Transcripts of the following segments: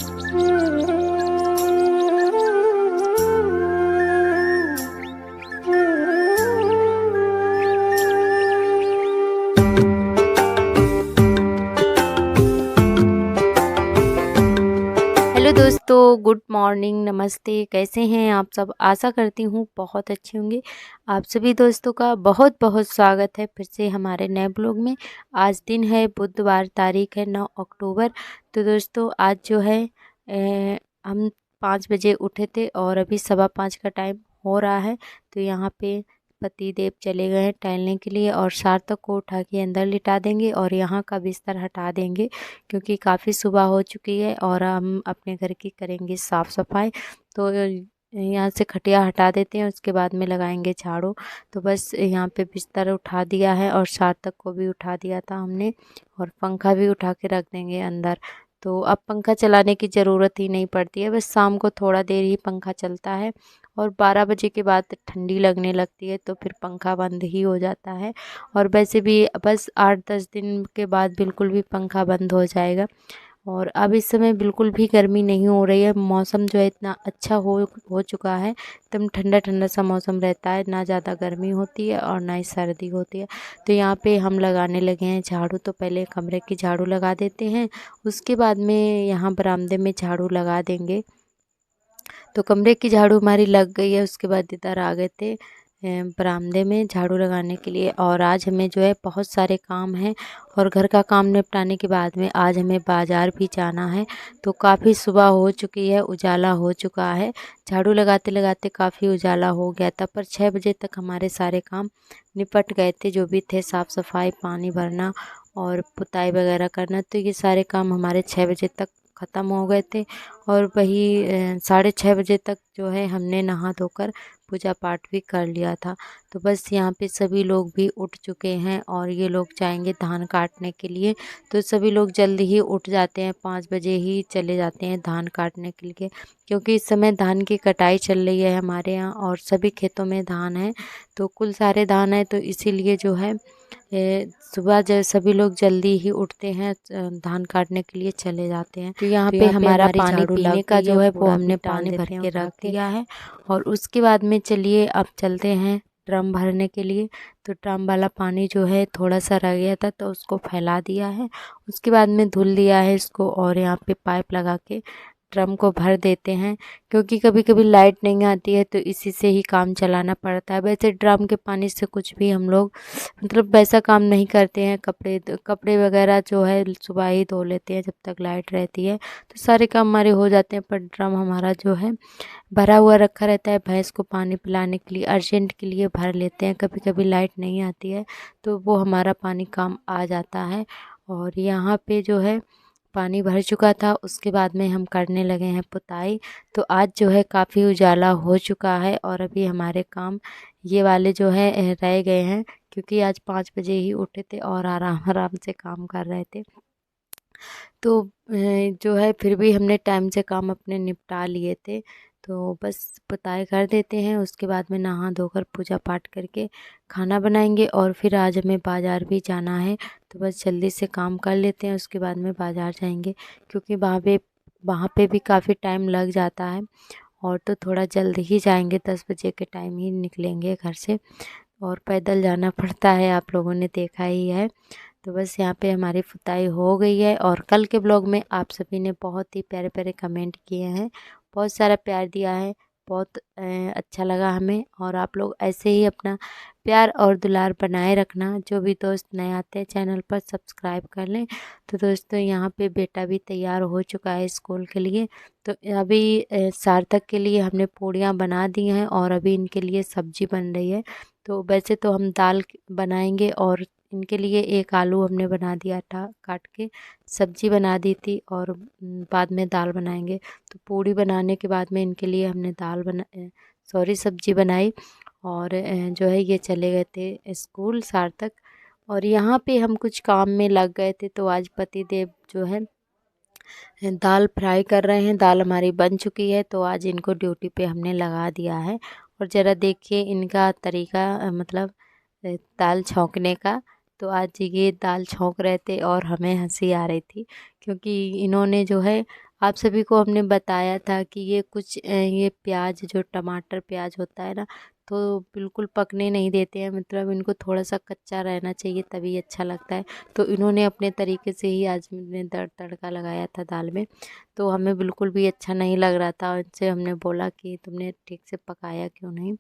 Hello दोस्तों, good morning, नमस्ते। कैसे हैं आप सब? आशा करती हूँ बहुत अच्छे होंगे। आप सभी दोस्तों का बहुत बहुत स्वागत है फिर से हमारे नए ब्लॉग में। आज दिन है बुधवार, तारीख है 9 अक्टूबर। तो दोस्तों आज जो है हम 5 बजे उठे थे और अभी 5:15 का टाइम हो रहा है। तो यहाँ पे पति देव चले गए हैं टहलने के लिए और सार्थक को उठा के अंदर लिटा देंगे और यहाँ का बिस्तर हटा देंगे क्योंकि काफ़ी सुबह हो चुकी है और हम अपने घर की करेंगे साफ़ सफाई। तो यहाँ से खटिया हटा देते हैं, उसके बाद में लगाएंगे झाड़ू। तो बस यहाँ पे बिस्तर उठा दिया है और सार्थक को भी उठा दिया था हमने और पंखा भी उठा के रख देंगे अंदर। तो अब पंखा चलाने की ज़रूरत ही नहीं पड़ती है, बस शाम को थोड़ा देर ही पंखा चलता है और 12 बजे के बाद ठंडी लगने लगती है तो फिर पंखा बंद ही हो जाता है। और वैसे भी बस 8-10 दिन के बाद बिल्कुल भी पंखा बंद हो जाएगा। और अब इस समय बिल्कुल भी गर्मी नहीं हो रही है, मौसम जो है इतना अच्छा हो चुका है, एकदम ठंडा ठंडा सा मौसम रहता है, ना ज़्यादा गर्मी होती है और ना ही सर्दी होती है। तो यहाँ पे हम लगाने लगे हैं झाड़ू। तो पहले कमरे की झाड़ू लगा देते हैं, उसके बाद में यहाँ बरामदे में झाड़ू लगा देंगे। तो कमरे की झाड़ू हमारी लग गई है, उसके बाद इधर आ गए थे बरामदे में झाड़ू लगाने के लिए। और आज हमें जो है बहुत सारे काम हैं और घर का काम निपटाने के बाद में आज हमें बाज़ार भी जाना है। तो काफ़ी सुबह हो चुकी है, उजाला हो चुका है। झाड़ू लगाते लगाते काफ़ी उजाला हो गया था, पर 6 बजे तक हमारे सारे काम निपट गए थे, जो भी थे साफ़ सफाई, पानी भरना और पुताई वगैरह करना। तो ये सारे काम हमारे 6 बजे तक ख़त्म हो गए थे। और वही 6:30 बजे तक जो है हमने नहा धोकर पूजा पाठ भी कर लिया था। तो बस यहाँ पे सभी लोग भी उठ चुके हैं और ये लोग जाएंगे धान काटने के लिए। तो सभी लोग जल्दी ही उठ जाते हैं, 5 बजे ही चले जाते हैं धान काटने के लिए, क्योंकि इस समय धान की कटाई चल रही है हमारे यहाँ और सभी खेतों में धान है। तो कुल सारे धान है, तो इसीलिए जो है सुबह जब सभी लोग जल्दी ही उठते हैं धान काटने के लिए चले जाते हैं। तो यहाँ पे हमारा पानी पीने का जो है वो हमने पानी भर के रख दिया है। और उसके बाद में चलिए अब चलते हैं ड्रम भरने के लिए। तो ड्रम वाला पानी जो है थोड़ा सा रह गया था तो उसको फैला दिया है, उसके बाद में धुल दिया है इसको और यहाँ पे पाइप लगा के ड्रम को भर देते हैं, क्योंकि कभी कभी लाइट नहीं आती है तो इसी से ही काम चलाना पड़ता है। वैसे ड्रम के पानी से कुछ भी हम लोग मतलब वैसा काम नहीं करते हैं, कपड़े वगैरह जो है सुबह ही धो लेते हैं जब तक लाइट रहती है, तो सारे काम हमारे हो जाते हैं। पर ड्रम हमारा जो है भरा हुआ रखा रहता है, भैंस को पानी पिलाने के लिए अर्जेंट के लिए भर लेते हैं। कभी कभी लाइट नहीं आती है तो वो हमारा पानी काम आ जाता है। और यहाँ पे जो है पानी भर चुका था, उसके बाद में हम करने लगे हैं पुताई। तो आज जो है काफ़ी उजाला हो चुका है और अभी हमारे काम ये वाले जो है रह गए हैं, क्योंकि आज 5 बजे ही उठे थे और आराम आराम से काम कर रहे थे। तो जो है फिर भी हमने टाइम से काम अपने निपटा लिए थे। तो बस पुताई कर देते हैं, उसके बाद में नहा धोकर पूजा पाठ करके खाना बनाएंगे और फिर आज हमें बाज़ार भी जाना है। तो बस जल्दी से काम कर लेते हैं, उसके बाद में बाज़ार जाएंगे, क्योंकि वहाँ पे भी काफ़ी टाइम लग जाता है। और तो थोड़ा जल्दी ही जाएंगे, 10 बजे के टाइम ही निकलेंगे घर से और पैदल जाना पड़ता है, आप लोगों ने देखा ही है। तो बस यहाँ पे हमारी पुताई हो गई है। और कल के ब्लॉग में आप सभी ने बहुत ही प्यारे प्यारे कमेंट किए हैं, बहुत सारा प्यार दिया है, बहुत अच्छा लगा हमें। और आप लोग ऐसे ही अपना प्यार और दुलार बनाए रखना। जो भी दोस्त नए आते हैं चैनल पर सब्सक्राइब कर लें। तो दोस्तों यहाँ पे बेटा भी तैयार हो चुका है स्कूल के लिए। तो अभी सार्थक के लिए हमने पूड़ियाँ बना दी हैं और अभी इनके लिए सब्जी बन रही है। तो वैसे तो हम दाल बनाएंगे और इनके लिए एक आलू हमने बना दिया था काट के, सब्जी बना दी थी और बाद में दाल बनाएंगे। तो पूड़ी बनाने के बाद में इनके लिए हमने सब्जी बनाई और जो है ये चले गए थे स्कूल सार्थक। और यहाँ पे हम कुछ काम में लग गए थे, तो आज पति देव जो है दाल फ्राई कर रहे हैं। दाल हमारी बन चुकी है तो आज इनको ड्यूटी पे हमने लगा दिया है। और ज़रा देखिए इनका तरीका मतलब दाल छौंकने का। तो आज ये दाल छौंक रहे थे और हमें हंसी आ रही थी, क्योंकि इन्होंने जो है आप सभी को हमने बताया था कि ये कुछ ये प्याज जो टमाटर प्याज होता है ना, तो बिल्कुल पकने नहीं देते हैं, मतलब इनको थोड़ा सा कच्चा रहना चाहिए तभी अच्छा लगता है। तो इन्होंने अपने तरीके से ही आज मैंने तड़का लगाया था दाल में, तो हमें बिल्कुल भी अच्छा नहीं लग रहा था। उनसे हमने बोला कि तुमने ठीक से पकाया क्यों नहीं,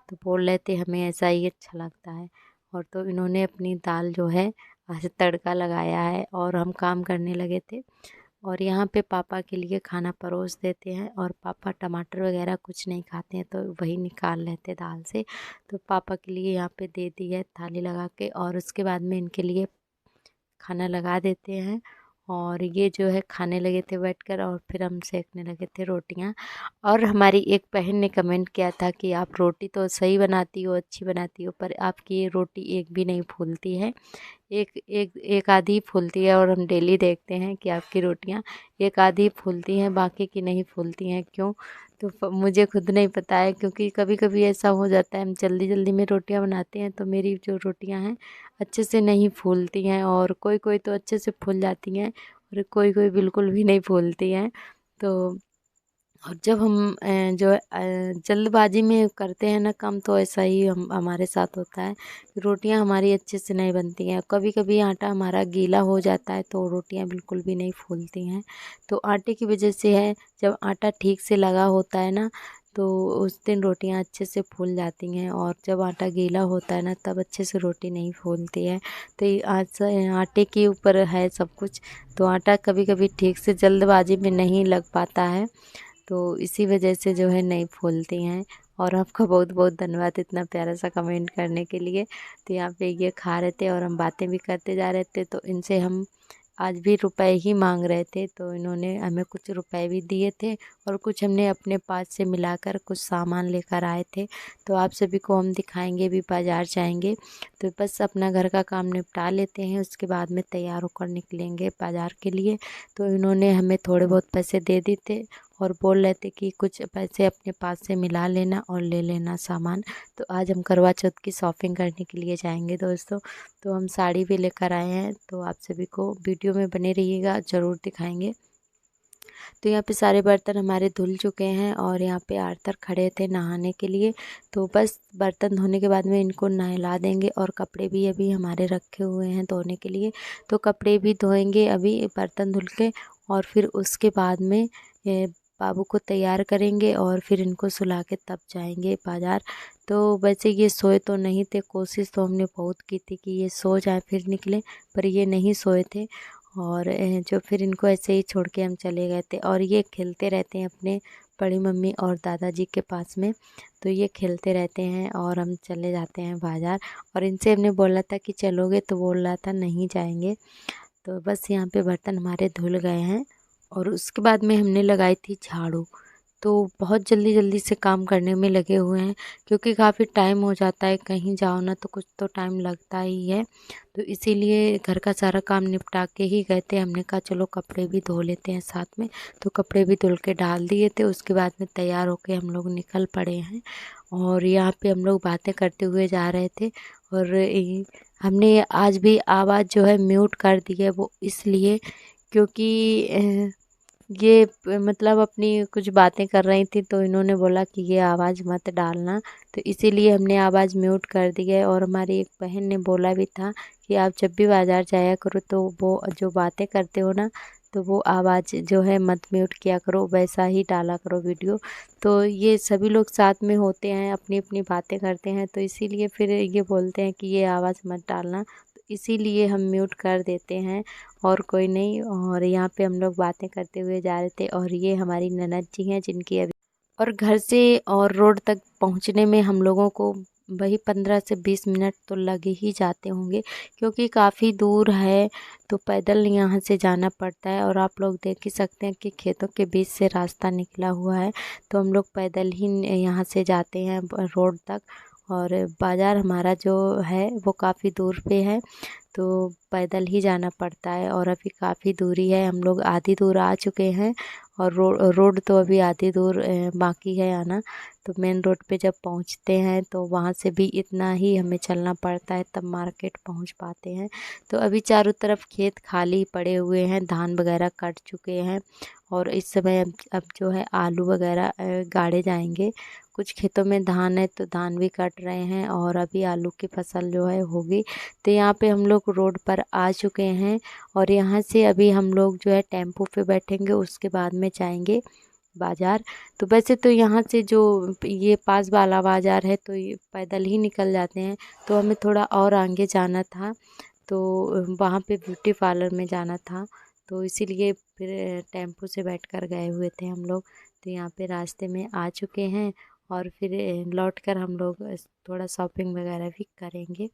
तो बोल रहे थे हमें ऐसा ही अच्छा लगता है। और तो इन्होंने अपनी दाल जो है आज तड़का लगाया है और हम काम करने लगे थे। और यहाँ पे पापा के लिए खाना परोस देते हैं, और पापा टमाटर वगैरह कुछ नहीं खाते हैं तो वही निकाल लेते दाल से। तो पापा के लिए यहाँ पे दे दी है थाली लगा के, और उसके बाद में इनके लिए खाना लगा देते हैं। और ये जो है खाने लगे थे बैठकर, और फिर हम सेकने लगे थे रोटियां। और हमारी एक बहन ने कमेंट किया था कि आप रोटी तो सही बनाती हो, अच्छी बनाती हो, पर आपकी ये रोटी एक भी नहीं फूलती है। एक एक एक आधी ही फूलती है, और हम डेली देखते हैं कि आपकी रोटियां एक आधी ही फूलती हैं, बाकी की नहीं फूलती हैं, क्यों? तो मुझे खुद नहीं पता है, क्योंकि कभी कभी ऐसा हो जाता है हम जल्दी जल्दी में रोटियां बनाते हैं तो मेरी जो रोटियां हैं अच्छे से नहीं फूलती हैं, और कोई कोई तो अच्छे से फूल जाती हैं और कोई कोई बिल्कुल भी नहीं फूलती हैं। तो और जब हम जो है जल्दबाजी में करते हैं ना काम, तो ऐसा ही हम हमारे साथ होता है। रोटियां हमारी अच्छे से नहीं बनती हैं, कभी कभी आटा हमारा गीला हो जाता है तो रोटियां बिल्कुल भी नहीं फूलती हैं। तो आटे की वजह से है, जब आटा ठीक से लगा होता है ना, तो उस दिन रोटियां अच्छे से फूल जाती हैं, और जब आटा गीला होता है ना तब अच्छे से रोटी नहीं फूलती है। तो ये आज आटे के ऊपर है सब कुछ। तो आटा कभी कभी ठीक से जल्दबाजी में नहीं लग पाता है, तो इसी वजह से जो है नहीं फूलती हैं। और आपका बहुत बहुत धन्यवाद इतना प्यारा सा कमेंट करने के लिए। तो यहाँ पे ये खा रहे थे और हम बातें भी करते जा रहे थे, तो इनसे हम आज भी रुपए ही मांग रहे थे, तो इन्होंने हमें कुछ रुपए भी दिए थे, और कुछ हमने अपने पास से मिलाकर कुछ सामान लेकर आए थे। तो आप सभी को हम दिखाएंगे भी, बाज़ार जाएंगे तो बस अपना घर का काम निपटा लेते हैं, उसके बाद में तैयार होकर निकलेंगे बाज़ार के लिए। तो इन्होंने हमें थोड़े बहुत पैसे दे दिए थे, और बोल रहे थे कि कुछ पैसे अपने पास से मिला लेना और ले लेना सामान। तो आज हम करवा चौथ की शॉपिंग करने के लिए जाएंगे दोस्तों। तो हम साड़ी भी लेकर आए हैं, तो आप सभी को वीडियो में बने रहिएगा, ज़रूर दिखाएंगे। तो यहाँ पे सारे बर्तन हमारे धुल चुके हैं, और यहाँ पे आरतर खड़े थे नहाने के लिए। तो बस बर्तन धोने के बाद में इनको नहला देंगे, और कपड़े भी अभी हमारे रखे हुए हैं धोने के लिए, तो कपड़े भी धोएंगे अभी बर्तन धुल के। और फिर उसके बाद में बाबू को तैयार करेंगे, और फिर इनको सुला के तब जाएंगे बाज़ार। तो वैसे ये सोए तो नहीं थे, कोशिश तो हमने बहुत की थी कि ये सो जाए फिर निकले, पर ये नहीं सोए थे। और जो फिर इनको ऐसे ही छोड़ के हम चले गए थे, और ये खेलते रहते हैं अपने बड़ी मम्मी और दादाजी के पास में। तो ये खेलते रहते हैं, और हम चले जाते हैं बाज़ार। और इनसे हमने बोला था कि चलोगे, तो बोल रहा था नहीं जाएंगे। तो बस यहाँ पे बर्तन हमारे धुल गए हैं, और उसके बाद में हमने लगाई थी झाड़ू। तो बहुत जल्दी जल्दी से काम करने में लगे हुए हैं, क्योंकि काफ़ी टाइम हो जाता है, कहीं जाओ ना तो कुछ तो टाइम लगता ही है। तो इसीलिए घर का सारा काम निपटा के ही गए थे। हमने कहा चलो कपड़े भी धो लेते हैं साथ में, तो कपड़े भी धुल के डाल दिए थे। उसके बाद में तैयार होके हम लोग निकल पड़े हैं, और यहाँ पे हम लोग बातें करते हुए जा रहे थे। और हमने आज भी आवाज़ जो है म्यूट कर दी है, वो इसलिए क्योंकि ये मतलब अपनी कुछ बातें कर रही थी, तो इन्होंने बोला कि ये आवाज़ मत डालना, तो इसीलिए हमने आवाज़ म्यूट कर दी है। और हमारी एक बहन ने बोला भी था कि आप जब भी बाज़ार जाया करो तो वो जो बातें करते हो ना, तो वो आवाज़ जो है मत म्यूट किया करो, वैसा ही डाला करो वीडियो। तो ये सभी लोग साथ में होते हैं, अपनी अपनी बातें करते हैं, तो इसीलिए फिर ये बोलते हैं कि ये आवाज़ मत डालना, तो इसीलिए हम म्यूट कर देते हैं, और कोई नहीं। और यहाँ पे हम लोग बातें करते हुए जा रहे थे, और ये हमारी ननद जी हैं जिनकी अभी, और घर से और रोड तक पहुँचने में हम लोगों को वही 15 से 20 मिनट तो लगे ही जाते होंगे, क्योंकि काफ़ी दूर है, तो पैदल यहाँ से जाना पड़ता है। और आप लोग देख ही सकते हैं कि खेतों के बीच से रास्ता निकला हुआ है, तो हम लोग पैदल ही यहाँ से जाते हैं रोड तक। और बाज़ार हमारा जो है वो काफ़ी दूर पे है, तो पैदल ही जाना पड़ता है। और अभी काफ़ी दूरी है, हम लोग आधी दूर आ चुके हैं, और रोड तो अभी आधी दूर बाकी है आना। तो मेन रोड पे जब पहुंचते हैं तो वहां से भी इतना ही हमें चलना पड़ता है, तब मार्केट पहुंच पाते हैं। तो अभी चारों तरफ खेत खाली पड़े हुए हैं, धान वगैरह कट चुके हैं और इस समय अब जो है आलू वगैरह गाड़े जाएंगे। कुछ खेतों में धान है तो धान भी कट रहे हैं और अभी आलू की फसल जो है होगी। तो यहाँ पे हम लोग रोड पर आ चुके हैं और यहाँ से अभी हम लोग जो है टेम्पो पे बैठेंगे, उसके बाद में जाएंगे बाज़ार। तो वैसे तो यहाँ से जो ये पास वाला बाज़ार है तो ये पैदल ही निकल जाते हैं, तो हमें थोड़ा और आगे जाना था, तो वहाँ पे ब्यूटी पार्लर में जाना था, तो इसीलिए फिर टेम्पो से बैठकर गए हुए थे हम लोग। तो यहाँ पे रास्ते में आ चुके हैं और फिर लौट कर हम लोग थोड़ा शॉपिंग वगैरह भी करेंगे।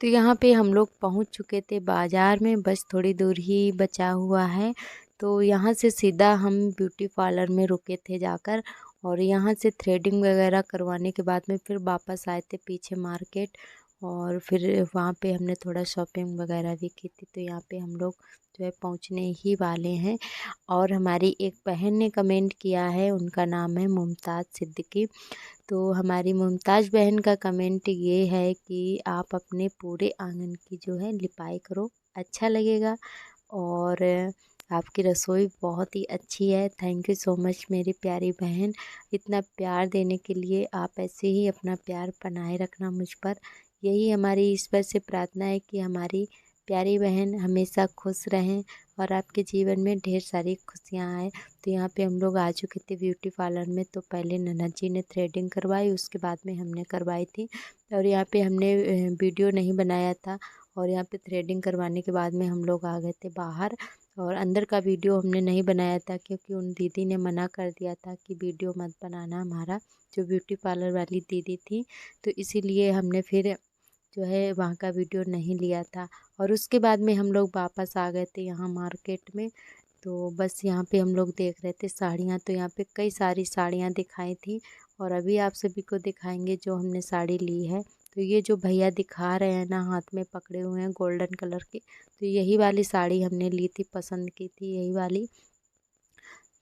तो यहाँ पे हम लोग पहुँच चुके थे बाज़ार में, बस थोड़ी दूर ही बचा हुआ है। तो यहाँ से सीधा हम ब्यूटी पार्लर में रुके थे जाकर, और यहाँ से थ्रेडिंग वगैरह करवाने के बाद में फिर वापस आए थे पीछे मार्केट, और फिर वहाँ पे हमने थोड़ा शॉपिंग वगैरह भी की थी। तो यहाँ पे हम लोग जो है पहुँचने ही वाले हैं। और हमारी एक बहन ने कमेंट किया है, उनका नाम है मुमताज़ सिद्दीकी। तो हमारी मुमताज़ बहन का कमेंट ये है कि आप अपने पूरे आंगन की जो है लिपाई करो, अच्छा लगेगा, और आपकी रसोई बहुत ही अच्छी है। थैंक यू सो मच मेरी प्यारी बहन, इतना प्यार देने के लिए। आप ऐसे ही अपना प्यार बनाए रखना मुझ पर। यही हमारी ईश्वर से प्रार्थना है कि हमारी प्यारी बहन हमेशा खुश रहें और आपके जीवन में ढेर सारी खुशियाँ आए। तो यहाँ पे हम लोग आ चुके थे ब्यूटी पार्लर में। तो पहले ननद जी ने थ्रेडिंग करवाई, उसके बाद में हमने करवाई थी। और यहाँ पे हमने वीडियो नहीं बनाया था, और यहाँ पे थ्रेडिंग करवाने के बाद में हम लोग आ गए थे बाहर। और अंदर का वीडियो हमने नहीं बनाया था क्योंकि उन दीदी ने मना कर दिया था कि वीडियो मत बनाना, हमारा जो ब्यूटी पार्लर वाली दीदी थी। तो इसीलिए हमने फिर जो है वहाँ का वीडियो नहीं लिया था। और उसके बाद में हम लोग वापस आ गए थे यहाँ मार्केट में। तो बस यहाँ पे हम लोग देख रहे थे साड़ियाँ, तो यहाँ पे कई सारी साड़ियाँ दिखाई थी, और अभी आप सभी को दिखाएंगे जो हमने साड़ी ली है। तो ये जो भैया दिखा रहे हैं ना, हाथ में पकड़े हुए हैं गोल्डन कलर की, तो यही वाली साड़ी हमने ली थी, पसंद की थी यही वाली।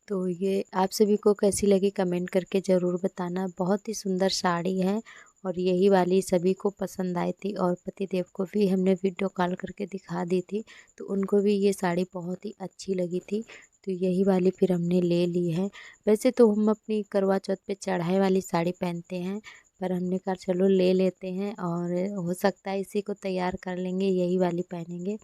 तो ये आप सभी को कैसी लगी कमेंट करके ज़रूर बताना। बहुत ही सुंदर साड़ी है और यही वाली सभी को पसंद आई थी, और पतिदेव को भी हमने वीडियो कॉल करके दिखा दी थी, तो उनको भी ये साड़ी बहुत ही अच्छी लगी थी। तो यही वाली फिर हमने ले ली है। वैसे तो हम अपनी करवा चौथ पे चढ़ाई वाली साड़ी पहनते हैं, पर हमने कहा चलो ले लेते हैं, और हो सकता है इसी को तैयार कर लेंगे, यही वाली पहनेंगे।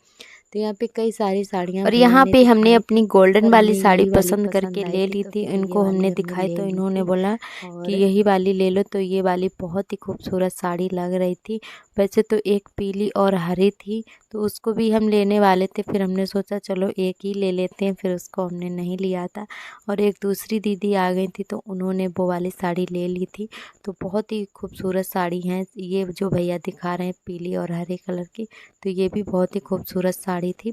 तो यहाँ पे कई सारी साड़ियाँ और भैया यहाँ ने पे हमने दिखाई अपनी थी, गोल्डन पर वाली हमें साड़ी यही वाली पसंद करके पसंद आई ले थी, ली तो थी। फिर ये इनको हमने वाली हमने दिखाई ले तो ली इन्होंने थी। बोला कि और यही वाली ले लो, तो ये वाली बहुत ही खूबसूरत साड़ी लग रही थी। वैसे तो एक पीली और हरी थी, तो उसको भी हम लेने वाले थे, फिर हमने सोचा चलो एक ही ले लेते हैं, फिर उसको हमने नहीं लिया था। और एक दूसरी दीदी आ गई थी, तो उन्होंने वो वाली साड़ी ले ली थी। तो बहुत ही खूबसूरत साड़ी हैं ये जो भैया दिखा रहे हैं, पीली और हरे कलर की, तो ये भी बहुत ही खूबसूरत साड़ी थी।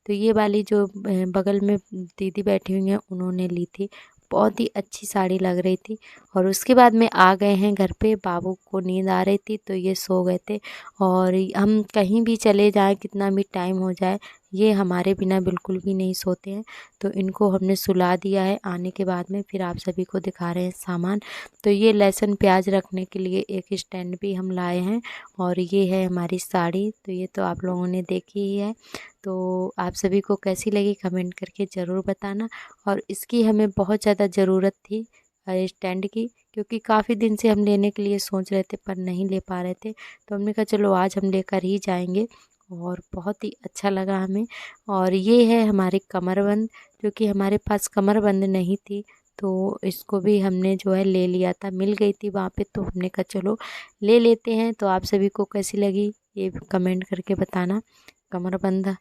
तो ये वाली जो बगल में दीदी बैठी हुई हैं उन्होंने ली थी, बहुत ही अच्छी साड़ी लग रही थी। और उसके बाद में आ गए हैं घर पे, बाबू को नींद आ रही थी तो ये सो गए थे। और हम कहीं भी चले जाएं, कितना भी टाइम हो जाए, ये हमारे बिना बिल्कुल भी नहीं सोते हैं। तो इनको हमने सुला दिया है। आने के बाद में फिर आप सभी को दिखा रहे हैं सामान। तो ये लहसुन प्याज रखने के लिए एक स्टैंड भी हम लाए हैं, और ये है हमारी साड़ी। तो ये तो आप लोगों ने देखी ही है। तो आप सभी को कैसी लगी कमेंट करके ज़रूर बताना। और इसकी हमें बहुत ज़्यादा ज़रूरत थी स्टैंड की, क्योंकि काफ़ी दिन से हम लेने के लिए सोच रहे थे पर नहीं ले पा रहे थे। तो हमने कहा चलो आज हम लेकर ही जाएंगे, और बहुत ही अच्छा लगा हमें। और ये है हमारी कमरबंद, जो कि हमारे पास कमरबंद नहीं थी, तो इसको भी हमने जो है ले लिया था, मिल गई थी वहाँ पे, तो हमने कहा चलो ले लेते हैं। तो आप सभी को कैसी लगी ये कमेंट करके बताना कमरबंद।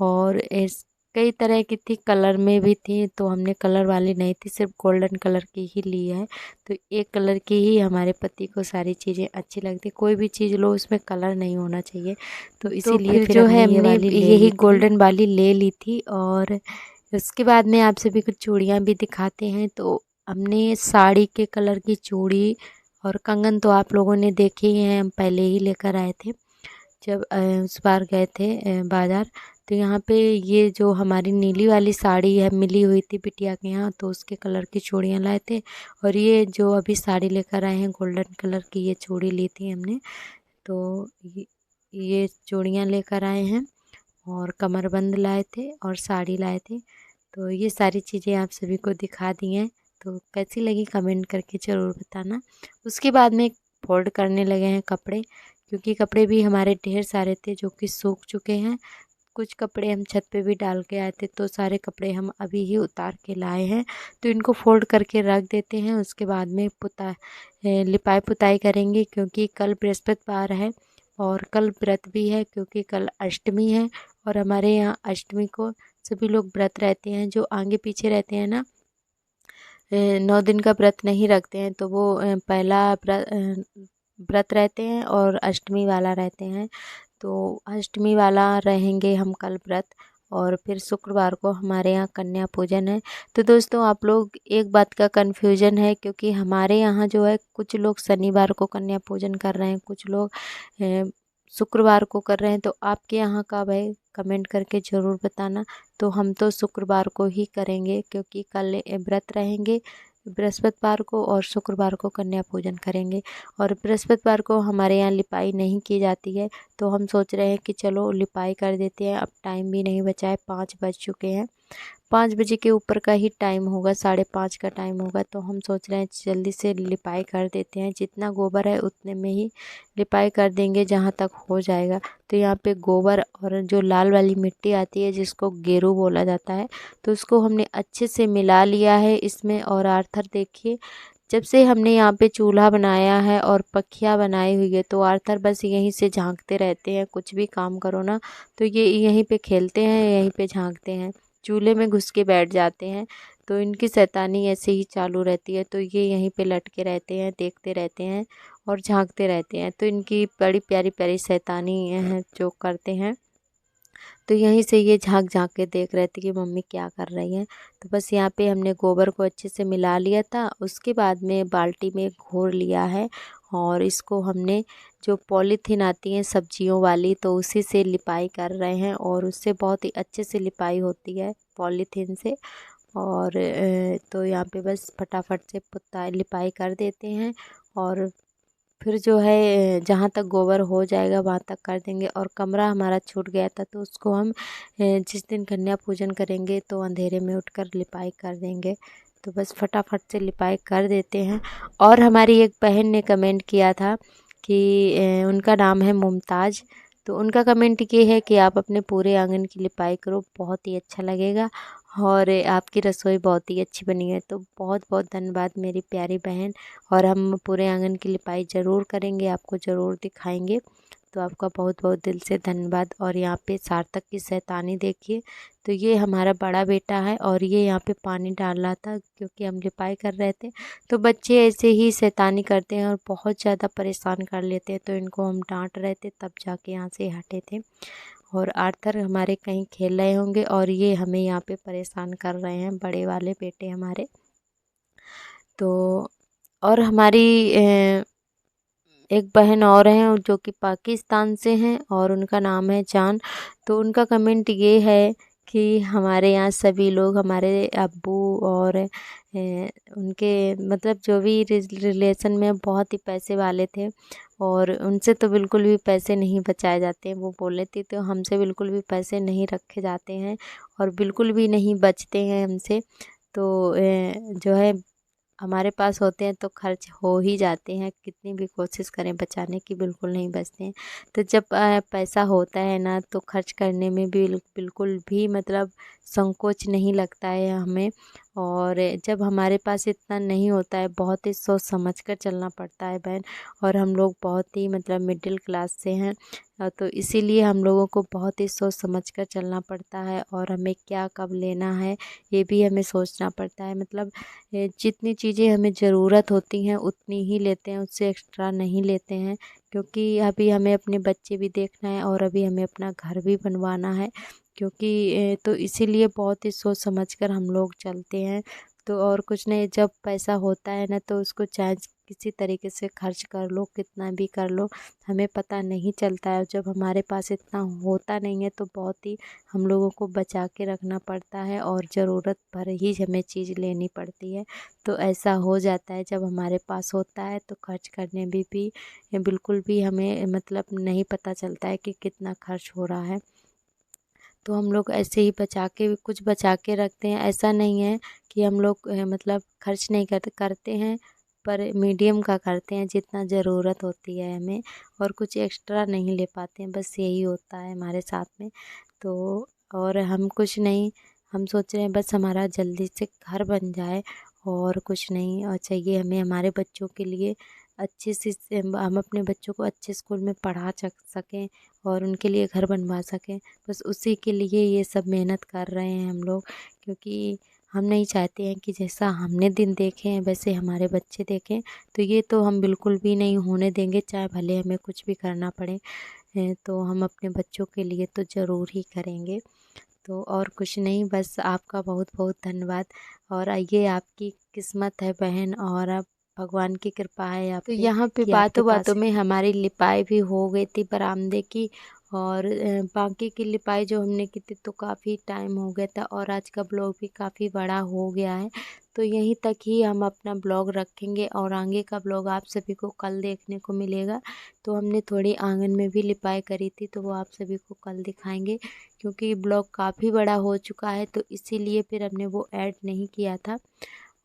और इस कई तरह की थी, कलर में भी थी, तो हमने कलर वाली नहीं थी, सिर्फ गोल्डन कलर की ही ली है। तो एक कलर की ही हमारे पति को सारी चीज़ें अच्छी लगती, कोई भी चीज़ लो उसमें कलर नहीं होना चाहिए, तो तो इसीलिए फिर फिर जो है हमने ये हमने वाली ले यही ली थी। गोल्डन वाली ले ली थी। और उसके बाद में आप सभी को चूड़ियाँ भी दिखाते हैं। तो हमने साड़ी के कलर की चूड़ी और कंगन तो आप लोगों ने देखे ही हैं, हम पहले ही लेकर आए थे जब उस बार गए थे बाज़ार। तो यहाँ पे ये जो हमारी नीली वाली साड़ी है मिली हुई थी बिटिया के यहाँ, तो उसके कलर की चूड़ियाँ लाए थे। और ये जो अभी साड़ी लेकर आए हैं गोल्डन कलर की, ये चूड़ी ली थी हमने। तो ये चूड़ियाँ लेकर आए हैं और कमरबंद लाए थे और साड़ी लाए थे। तो ये सारी चीज़ें आप सभी को दिखा दी हैं। तो कैसी लगी कमेंट करके ज़रूर बताना। उसके बाद में फोल्ड करने लगे हैं कपड़े, क्योंकि कपड़े भी हमारे ढेर सारे थे जो कि सूख चुके हैं। कुछ कपड़े हम छत पे भी डाल के आए थे, तो सारे कपड़े हम अभी ही उतार के लाए हैं। तो इनको फोल्ड करके रख देते हैं। उसके बाद में लिपाई पुताई करेंगे, क्योंकि कल बृहस्पतिवार है और कल व्रत भी है, क्योंकि कल अष्टमी है। और हमारे यहाँ अष्टमी को सभी लोग व्रत रहते हैं। जो आगे पीछे रहते हैं ना, 9 दिन का व्रत नहीं रखते हैं, तो वो पहला व्रत रहते हैं और अष्टमी वाला रहते हैं। तो अष्टमी वाला रहेंगे हम कल व्रत, और फिर शुक्रवार को हमारे यहाँ कन्या पूजन है। तो दोस्तों आप लोग एक बात का कन्फ्यूजन है, क्योंकि हमारे यहाँ जो है कुछ लोग शनिवार को कन्या पूजन कर रहे हैं, कुछ लोग शुक्रवार को कर रहे हैं। तो आपके यहाँ कब है कमेंट करके ज़रूर बताना। तो हम तो शुक्रवार को ही करेंगे, क्योंकि कल व्रत रहेंगे बृहस्पतिवार को, और शुक्रवार को कन्या पूजन करेंगे। और बृहस्पतिवार को हमारे यहाँ लिपाई नहीं की जाती है, तो हम सोच रहे हैं कि चलो लिपाई कर देते हैं। अब टाइम भी नहीं बचा है, 5 बज चुके हैं। 5 बजे के ऊपर का ही टाइम होगा, 5:30 का टाइम होगा। तो हम सोच रहे हैं जल्दी से लिपाई कर देते हैं। जितना गोबर है उतने में ही लिपाई कर देंगे, जहाँ तक हो जाएगा। तो यहाँ पे गोबर और जो लाल वाली मिट्टी आती है जिसको गेरू बोला जाता है, तो उसको हमने अच्छे से मिला लिया है इसमें। और आर्थर देखिए, जब से हमने यहाँ पे चूल्हा बनाया है और पखिया बनाई हुई है, तो आर्थर बस यहीं से झांकते रहते हैं। कुछ भी काम करो ना, तो ये यहीं पे खेलते हैं, यहीं पे झांकते हैं, चूल्हे में घुस के बैठ जाते हैं। तो इनकी शैतानी ऐसे ही चालू रहती है। तो ये यहीं पे लटके रहते हैं, देखते रहते हैं और झांकते रहते हैं। तो इनकी बड़ी प्यारी प्यारी शैतानी है जो करते हैं। तो यहीं से ये झांक झांक के देख रहे थे कि मम्मी क्या कर रही हैं। तो बस यहाँ पे हमने गोबर को अच्छे से मिला लिया था। उसके बाद में बाल्टी में घोर लिया है, और इसको हमने जो पॉलीथीन आती है सब्जियों वाली, तो उसी से लिपाई कर रहे हैं। और उससे बहुत ही अच्छे से लिपाई होती है पॉलीथीन से। और तो यहाँ पे बस फटाफट से पुताई लिपाई कर देते हैं। और फिर जो है जहाँ तक गोबर हो जाएगा वहाँ तक कर देंगे। और कमरा हमारा छूट गया था, तो उसको हम जिस दिन कन्या पूजन करेंगे तो अंधेरे में उठकर लिपाई कर देंगे। तो बस फटाफट से लिपाई कर देते हैं। और हमारी एक बहन ने कमेंट किया था कि उनका नाम है मुमताज़। तो उनका कमेंट ये है कि आप अपने पूरे आंगन की लिपाई करो, बहुत ही अच्छा लगेगा, और आपकी रसोई बहुत ही अच्छी बनी है। तो बहुत बहुत धन्यवाद मेरी प्यारी बहन। और हम पूरे आंगन की लिपाई ज़रूर करेंगे, आपको ज़रूर दिखाएंगे। तो आपका बहुत बहुत दिल से धन्यवाद। और यहाँ पे सार्थक की शैतानी देखिए। तो ये हमारा बड़ा बेटा है, और ये यहाँ पे पानी डाल रहा था क्योंकि हम लिपाई कर रहे थे। तो बच्चे ऐसे ही शैतानी करते हैं और बहुत ज़्यादा परेशान कर लेते हैं। तो इनको हम डांट रहे थे, तब जाके यहाँ से हटे थे। और आर्थर हमारे कहीं खेल रहे होंगे, और ये हमें यहाँ पे परेशान कर रहे हैं, बड़े वाले बेटे हमारे। तो और हमारी एक बहन और हैं जो कि पाकिस्तान से हैं, और उनका नाम है जान। तो उनका कमेंट ये है कि हमारे यहाँ सभी लोग, हमारे अब्बू और उनके मतलब जो भी रिलेशन में बहुत ही पैसे वाले थे, और उनसे तो बिल्कुल भी पैसे नहीं बचाए जाते हैं। वो बोले थे तो हमसे बिल्कुल भी पैसे नहीं रखे जाते हैं, और बिल्कुल भी नहीं बचते हैं हमसे। तो जो है हमारे पास होते हैं तो खर्च हो ही जाते हैं, कितनी भी कोशिश करें बचाने की बिल्कुल नहीं बचते हैं। तो जब पैसा होता है ना, तो खर्च करने में भी बिल्कुल भी मतलब संकोच नहीं लगता है हमें। और जब हमारे पास इतना नहीं होता है, बहुत ही सोच समझ कर चलना पड़ता है बहन। और हम लोग बहुत ही मतलब मिडिल क्लास से हैं, तो इसीलिए हम लोगों को बहुत ही सोच समझ कर चलना पड़ता है। और हमें क्या कब लेना है ये भी हमें सोचना पड़ता है। मतलब जितनी चीज़ें हमें ज़रूरत होती हैं उतनी ही लेते हैं, उससे एक्स्ट्रा नहीं लेते हैं। क्योंकि अभी हमें अपने बच्चे भी देखना है, और अभी हमें अपना घर भी बनवाना है। क्योंकि तो इसीलिए बहुत ही सोच समझ कर हम लोग चलते हैं। तो और कुछ नहीं, जब पैसा होता है ना तो उसको किसी तरीके से खर्च कर लो, कितना भी कर लो, हमें पता नहीं चलता है। जब हमारे पास इतना होता नहीं है तो बहुत ही हम लोगों को बचा के रखना पड़ता है और ज़रूरत पर ही हमें चीज़ लेनी पड़ती है। तो ऐसा हो जाता है, जब हमारे पास होता है तो खर्च करने में भी बिल्कुल भी हमें मतलब नहीं पता चलता है कि कितना खर्च हो रहा है। तो हम लोग ऐसे ही बचा के, कुछ बचा के रखते हैं। ऐसा नहीं है कि हम लोग मतलब खर्च नहीं करते हैं, पर मीडियम का करते हैं जितना ज़रूरत होती है हमें, और कुछ एक्स्ट्रा नहीं ले पाते हैं, बस यही होता है हमारे साथ में। तो और हम कुछ नहीं, हम सोच रहे हैं बस हमारा जल्दी से घर बन जाए, और कुछ नहीं और चाहिए हमें। हमारे बच्चों के लिए अच्छी सी हम अपने बच्चों को अच्छे स्कूल में पढ़ा सकें और उनके लिए घर बनवा सकें, बस उसी के लिए ये सब मेहनत कर रहे हैं हम लोग। क्योंकि हम नहीं चाहते हैं कि जैसा हमने दिन देखे हैं वैसे हमारे बच्चे देखें, तो ये तो हम बिल्कुल भी नहीं होने देंगे, चाहे भले हमें कुछ भी करना पड़े। तो हम अपने बच्चों के लिए तो ज़रूर ही करेंगे। तो और कुछ नहीं, बस आपका बहुत बहुत धन्यवाद। और ये आपकी किस्मत है बहन, और आप भगवान की कृपा है आप तो पे यहाँ पे कि आपके बातों बातों पास। में हमारी लिपाई भी हो गई थी बरामदे की, और बाकी की लिपाई जो हमने की थी तो काफ़ी टाइम हो गया था, और आज का ब्लॉग भी काफ़ी बड़ा हो गया है। तो यहीं तक ही हम अपना ब्लॉग रखेंगे, और आगे का ब्लॉग आप सभी को कल देखने को मिलेगा। तो हमने थोड़ी आंगन में भी लिपाई करी थी, तो वो आप सभी को कल दिखाएंगे, क्योंकि ब्लॉग काफ़ी बड़ा हो चुका है तो इसीलिए फिर हमने वो ऐड नहीं किया था,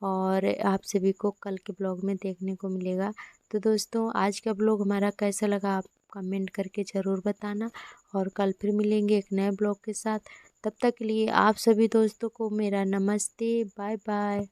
और आप सभी को कल के ब्लॉग में देखने को मिलेगा। तो दोस्तों, आज का ब्लॉग हमारा कैसा लगा आप कमेंट करके ज़रूर बताना, और कल फिर मिलेंगे एक नए ब्लॉग के साथ। तब तक के लिए आप सभी दोस्तों को मेरा नमस्ते, बाय बाय।